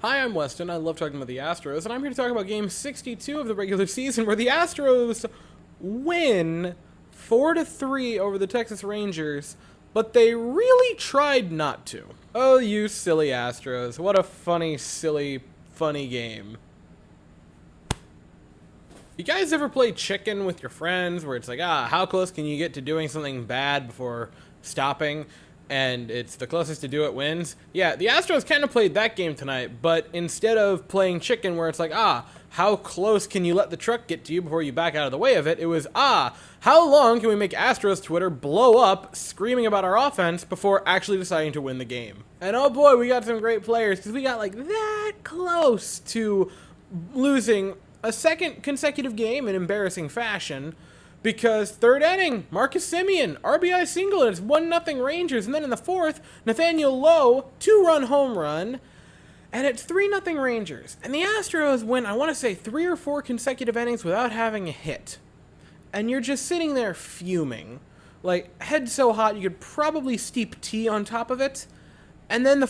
Hi, I'm Weston. I love talking about the Astros, and I'm here to talk about Game 62 of the regular season, where the Astros win 4-3 over the Texas Rangers, but they really tried not to. Oh, you silly Astros. What a funny, silly, funny game. You guys ever play chicken with your friends, where it's like, how close can you get to doing something bad before stopping? And it's the closest to do it wins. Yeah, the Astros kind of played that game tonight, but instead of playing chicken where it's like, how close can you let the truck get to you before you back out of the way of it, it was, how long can we make Astros Twitter blow up screaming about our offense before actually deciding to win the game? And oh boy, we got some great players, because we got like that close to losing a second consecutive game in embarrassing fashion. Because third inning, Marcus Semien, RBI single, and it's 1-0 Rangers. And then in the fourth, Nathaniel Lowe, 2-run home run, and it's 3-0 Rangers. And the Astros win, I want to say, 3 or 4 consecutive innings without having a hit. And you're just sitting there fuming. Like, head so hot you could probably steep tea on top of it. And then the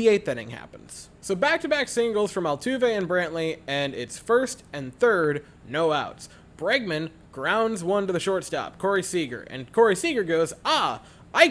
8th inning happens. So back-to-back singles from Altuve and Brantley, and it's first and third, no outs. Bregman grounds one to the shortstop, Corey Seager, and Corey Seager goes, I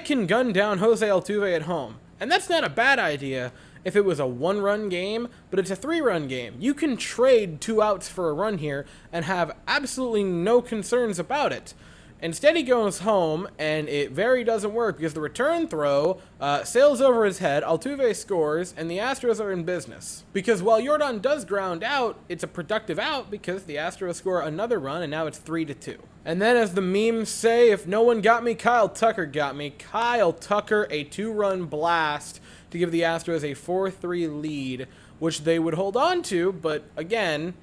can gun down Jose Altuve at home. And that's not a bad idea if it was a 1-run game, but it's a 3-run game. You can trade 2 outs for a run here and have absolutely no concerns about it. Instead, he goes home, and it very doesn't work because the return throw sails over his head, Altuve scores, and the Astros are in business. Because while Jordan does ground out, it's a productive out because the Astros score another run, and now it's 3-2. And then, as the memes say, if no one got me, Kyle Tucker got me. Kyle Tucker, a 2-run blast to give the Astros a 4-3 lead, which they would hold on to, but again,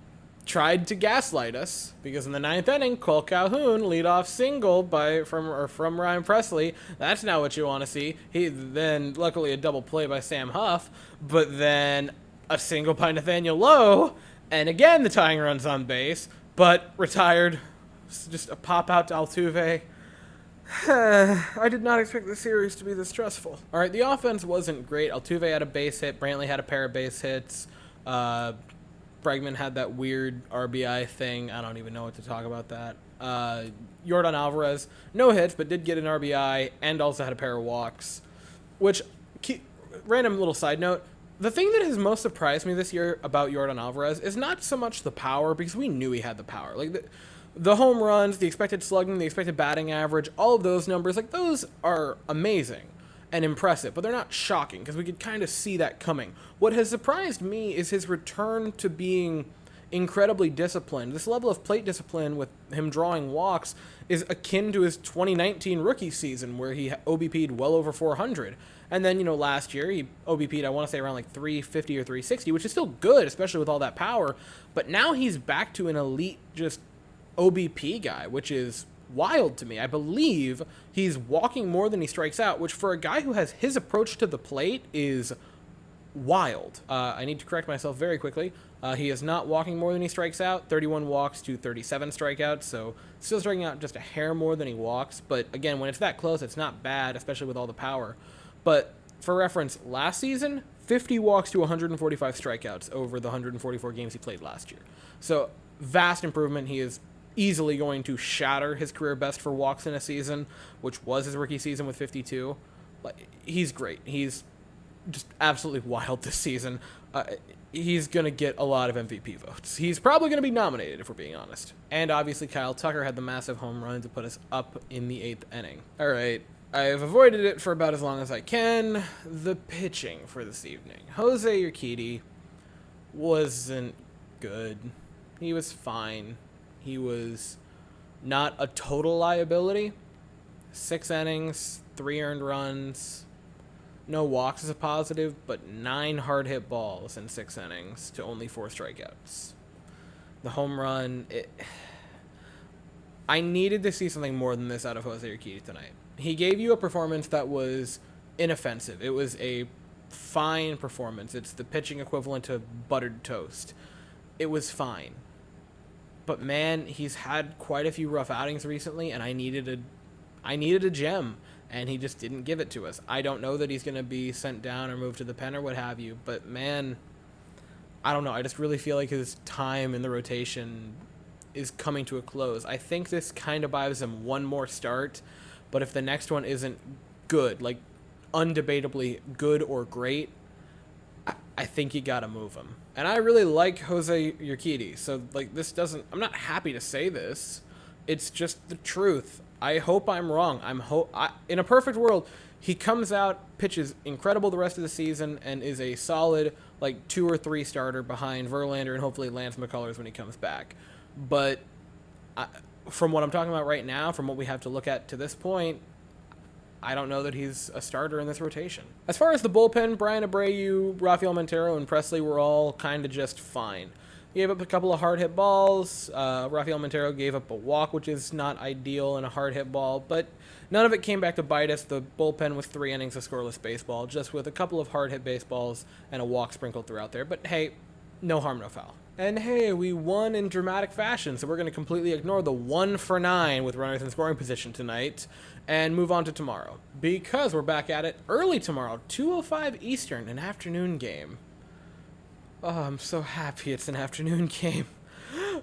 tried to gaslight us, because in the 9th inning, Cole Calhoun leadoff single from Ryan Presley. That's not what you want to see. Then luckily a double play by Sam Huff, but then a single by Nathaniel Lowe, and again the tying run's on base, but retired. Just a pop out to Altuve. I did not expect the series to be this stressful. All right, the offense wasn't great. Altuve had a base hit. Brantley had a pair of base hits. Bregman had that weird RBI thing. I don't even know what to talk about that. Yordan Alvarez, no hits, but did get an RBI and also had a pair of walks. Which, random little side note, the thing that has most surprised me this year about Yordan Alvarez is not so much the power, because we knew he had the power. Like, the home runs, the expected slugging, the expected batting average, all of those numbers, like, those are amazing and impressive, but they're not shocking because we could kind of see that coming. What has surprised me is his return to being incredibly disciplined. This level of plate discipline with him drawing walks is akin to his 2019 rookie season where he OBP'd well over 400. And then, last year he OBP'd, I want to say around like 350 or 360, which is still good, especially with all that power. But now he's back to an elite just OBP guy, which is wild to me. I believe he's walking more than he strikes out, which for a guy who has his approach to the plate is wild. I need to correct myself very quickly. He is not walking more than he strikes out, 31 walks to 37 strikeouts, so still striking out just a hair more than he walks. But again, when it's that close, it's not bad, especially with all the power. But for reference, last season, 50 walks to 145 strikeouts over the 144 games he played last year. So vast improvement. He is easily going to shatter his career best for walks in a season, which was his rookie season with 52. He's great. He's just absolutely wild this season. He's going to get a lot of MVP votes. He's probably going to be nominated, if we're being honest. And obviously Kyle Tucker had the massive home run to put us up in the 8th inning. All right, I've avoided it for about as long as I can. The pitching for this evening. Jose Urquidy wasn't good. He was fine. He was not a total liability. 6 innings, 3 earned runs, no walks is a positive, but 9 hard hit balls in 6 innings to only 4 strikeouts. The home run, I needed to see something more than this out of Jose Urquidy tonight. He gave you a performance that was inoffensive. It was a fine performance. It's the pitching equivalent to buttered toast. It was fine. But man, he's had quite a few rough outings recently, and I needed a gem, and he just didn't give it to us. I don't know that he's going to be sent down or moved to the pen or what have you, but man, I don't know. I just really feel like his time in the rotation is coming to a close. I think this kind of buys him one more start, but if the next one isn't good, like undebatably good or great, I think you gotta move him. And I really like Jose Urquidy, so like this doesn't. I'm not happy to say this. It's just the truth. I hope I'm wrong. In a perfect world, he comes out, pitches incredible the rest of the season, and is a solid like 2 or 3 starter behind Verlander and hopefully Lance McCullers when he comes back. But from what I'm talking about right now, from what we have to look at to this point, I don't know that he's a starter in this rotation. As far as the bullpen, Brian Abreu, Rafael Montero, and Presley were all kind of just fine. He gave up a couple of hard hit balls. Rafael Montero gave up a walk, which is not ideal in a hard hit ball, but none of it came back to bite us. The bullpen with 3 innings of scoreless baseball, just with a couple of hard hit baseballs and a walk sprinkled throughout there. But hey, no harm, no foul. And hey, we won in dramatic fashion, so we're going to completely ignore the 1 for 9 with runners in scoring position tonight and move on to tomorrow. Because we're back at it early tomorrow, 2:05 Eastern, an afternoon game. Oh, I'm so happy it's an afternoon game.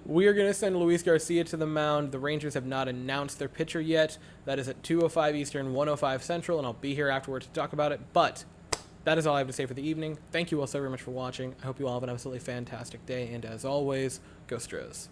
We are going to send Luis Garcia to the mound. The Rangers have not announced their pitcher yet. That is at 2:05 Eastern, 1:05 Central, and I'll be here afterwards to talk about it. But that is all I have to say for the evening. Thank you all so very much for watching. I hope you all have an absolutely fantastic day, and as always, go Astros.